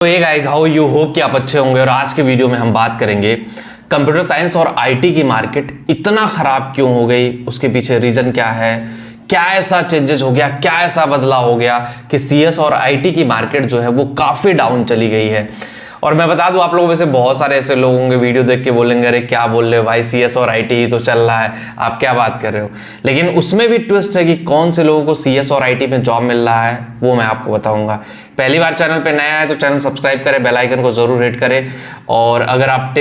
तो ये guys, how you hope कि आप अच्छे होंगे। और आज के वीडियो में हम बात करेंगे कंप्यूटर साइंस और आईटी की मार्केट इतना खराब क्यों हो गई, उसके पीछे रीजन क्या है, क्या ऐसा चेंजेस हो गया, क्या ऐसा बदलाव हो गया कि सीएस और आईटी की मार्केट जो है वो काफी डाउन चली गई है। और मैं बता दूं, आप लोगों में से बहुत सारे ऐसे लोग होंगे वीडियो देख के बोलेंगे अरे क्या बोल रहे हो भाई, सीएस और आईटी ही तो चल रहा है, आप क्या बात कर रहे हो। लेकिन उसमें भी ट्विस्ट है कि कौन से लोगों को सीएस और आईटी में जॉब मिल रहा है वो मैं आपको बताऊंगा। पहली बार चैनल पे नया है तो चैनल सब्सक्राइब करें, बेल आइकन को जरूर हिट करें। और अगर आप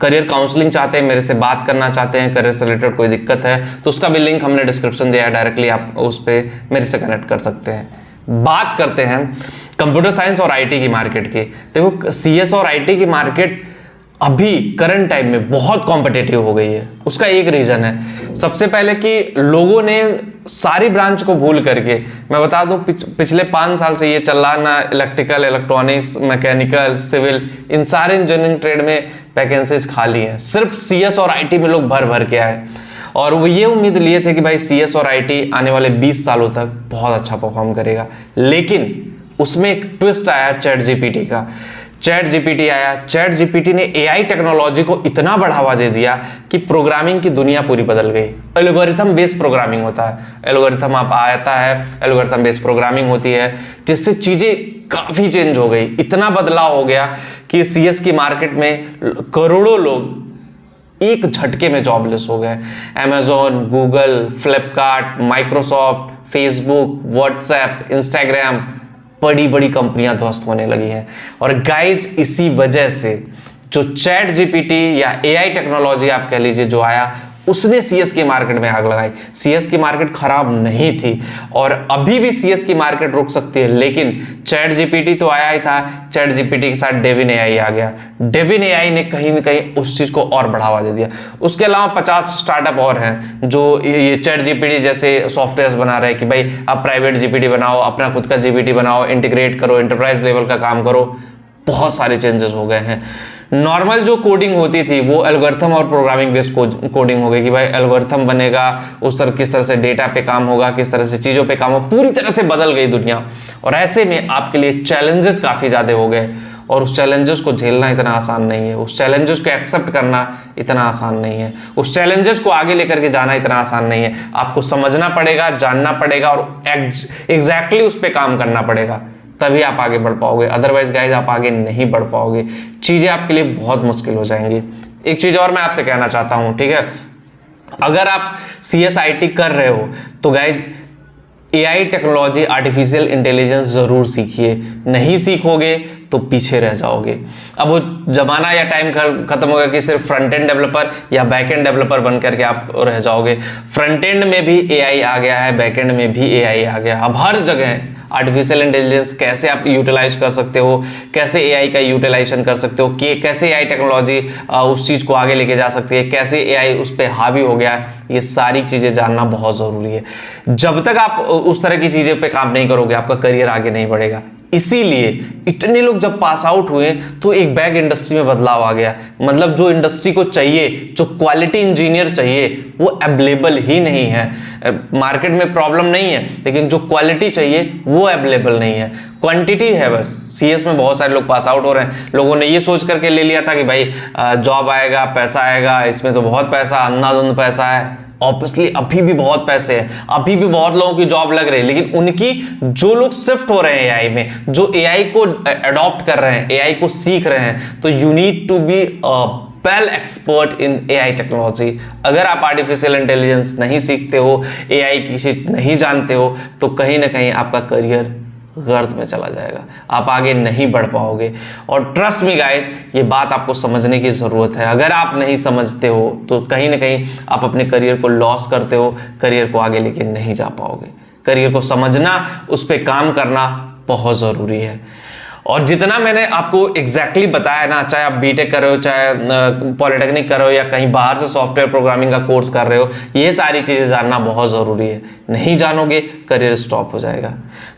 करियर काउंसलिंग चाहते हैं, मेरे से बात करना चाहते हैं, करियर से रिलेटेड कोई दिक्कत है तो उसका भी लिंक हमने डिस्क्रिप्शन दिया है, डायरेक्टली आप उस पर मेरे से कनेक्ट कर सकते हैं। बात करते हैं कंप्यूटर साइंस और आईटी की मार्केट की। देखो, सीएस और आईटी की मार्केट अभी करंट टाइम में बहुत कॉम्पिटिटिव हो गई है। उसका एक रीजन है, सबसे पहले कि लोगों ने सारी ब्रांच को भूल करके, मैं बता दूं पिछले 5 साल से ये चल रहा ना, इलेक्ट्रिकल, इलेक्ट्रॉनिक्स, मैकेनिकल, सिविल, इन सारे इंजीनियरिंग ट्रेड में वैकेंसीज खाली हैं। सिर्फ सीएस और आईटी में लोग भर भर के आए और वो ये उम्मीद लिए थे कि भाई सीएस और आईटी आने वाले 20 सालों तक बहुत अच्छा परफॉर्म करेगा। लेकिन उसमें एक ट्विस्ट आया चैट जीपीटी का। चैट जीपीटी आया, चैट जीपीटी ने एआई टेक्नोलॉजी को इतना बढ़ावा दे दिया कि प्रोग्रामिंग की दुनिया पूरी बदल गई। एल्गोरिथम बेस्ड प्रोग्रामिंग होता है, एल्गोरिथम आप आता है, एल्गोरिथम बेस्ड प्रोग्रामिंग होती है, जिससे चीजें काफी चेंज हो गई। इतना बदलाव हो गया कि सीएस की मार्केट में करोड़ों लोग एक झटके में जॉबलेस हो गए। Amazon, Google, Flipkart, Microsoft, Facebook, WhatsApp, Instagram, बड़ी बड़ी कंपनियां ध्वस्त होने लगी हैं। और गाइज, इसी वजह से जो चैट जीपीटी या एआई टेक्नोलॉजी आप कह लीजिए जो आया, उसने सीएस की मार्केट में आग लगाई। सीएस की मार्केट खराब नहीं थी और अभी भी सीएस की मार्केट रुक सकती है, लेकिन चैट जीपीटी तो आया ही था, चैट जीपीटी के साथ डेविन एआई आ गया। डेविन एआई ने कहीं ना कहीं उस चीज को और बढ़ावा दे दिया। उसके अलावा 50 स्टार्टअप और हैं जो ये चैट जीपीटी जैसे सॉफ्टवेयर बना रहे हैं कि भाई आप प्राइवेट जीपीटी बनाओ, अपना खुद का जीपीटी बनाओ, इंटीग्रेट करो, एंटरप्राइज लेवल का काम करो। बहुत सारे चेंजेस हो गए हैं। नॉर्मल जो कोडिंग होती थी वो एल्गोरिथम और प्रोग्रामिंग बेस्ड कोडिंग हो गई कि भाई एल्गोरिथम बनेगा, उस तरह किस तरह से डेटा पे काम होगा, किस तरह से चीज़ों पे काम होगा, पूरी तरह से बदल गई दुनिया। और ऐसे में आपके लिए चैलेंजेस काफ़ी ज़्यादा हो गए और उस चैलेंजेस को झेलना इतना आसान नहीं है, उस चैलेंजेस को एक्सेप्ट करना इतना आसान नहीं है, उस चैलेंजेस को आगे लेकर के जाना इतना आसान नहीं है। आपको समझना पड़ेगा, जानना पड़ेगा और एग्जैक्टली उस पर काम करना पड़ेगा, तभी आप आगे बढ़ पाओगे। अदरवाइज गाइज आप आगे नहीं बढ़ पाओगे, चीजें आपके लिए बहुत मुश्किल हो जाएंगी। एक चीज और मैं आपसे कहना चाहता हूं, ठीक है, अगर आप सीएसआईटी कर रहे हो तो guys AI technology, artificial intelligence जरूर सीखिए। नहीं सीखोगे तो पीछे रह जाओगे। अब वो जमाना या टाइम खत्म होगा कि सिर्फ फ्रंट एंड डेवलपर या बैक एंड डेवलपर बन करके आप रह जाओगे। फ्रंट एंड में भी एआई आ गया है, बैक एंड में भी एआई आ गया। अब हर जगह आर्टिफिशियल इंटेलिजेंस कैसे आप यूटिलाइज कर सकते हो, कैसे एआई का यूटिलाइजेशन कर सकते हो, कि कैसे एआई टेक्नोलॉजी उस चीज़ को आगे लेके जा सकती है, कैसे एआई उस पर हावी हो गया, ये सारी चीज़ें जानना बहुत ज़रूरी है। जब तक आप उस तरह की चीज़ें पे काम नहीं करोगे आपका करियर आगे नहीं बढ़ेगा। इसीलिए इतने लोग जब पास आउट हुए तो एक बैग इंडस्ट्री में बदलाव आ गया। मतलब जो इंडस्ट्री को चाहिए, जो क्वालिटी इंजीनियर चाहिए वो अवेलेबल ही नहीं है। मार्केट में प्रॉब्लम नहीं है, लेकिन जो क्वालिटी चाहिए वो अवेलेबल नहीं है, क्वांटिटी है बस। सीएस में बहुत सारे लोग पास आउट हो रहे हैं, लोगों ने ये सोच करके ले लिया था कि भाई जॉब आएगा, पैसा आएगा, इसमें तो बहुत पैसा, अंधाधुंध पैसा है। ऑब्वियसली अभी भी बहुत पैसे हैं, अभी भी बहुत लोगों की जॉब लग रही है, लेकिन उनकी जो लोग शिफ्ट हो रहे हैं एआई में, जो एआई को अडॉप्ट कर रहे हैं, एआई को सीख रहे हैं, तो you need to be well expert in AI technology. अगर आप आर्टिफिशियल इंटेलिजेंस नहीं सीखते हो, एआई की चीज नहीं जानते हो, तो कहीं ना कहीं आपका करियर गर्त में चला जाएगा, आप आगे नहीं बढ़ पाओगे। और ट्रस्ट मी गाइज, ये बात आपको समझने की ज़रूरत है। अगर आप नहीं समझते हो तो कहीं ना कहीं आप अपने करियर को लॉस करते हो, करियर को आगे लेके नहीं जा पाओगे। करियर को समझना, उस पर काम करना बहुत ज़रूरी है। और जितना मैंने आपको एग्जैक्टली बताया ना, चाहे आप बीटेक कर रहे हो, चाहे पॉलिटेक्निक कर रहे हो, या कहीं बाहर से सॉफ्टवेयर प्रोग्रामिंग का कोर्स कर रहे हो, ये सारी चीज़ें जानना बहुत ज़रूरी है। नहीं जानोगे करियर स्टॉप हो जाएगा।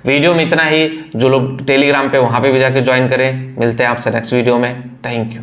वीडियो में इतना ही। जो लोग टेलीग्राम पे, वहाँ पे भी जाके ज्वाइन करें। मिलते हैं आपसे नेक्स्ट वीडियो में। Thank you.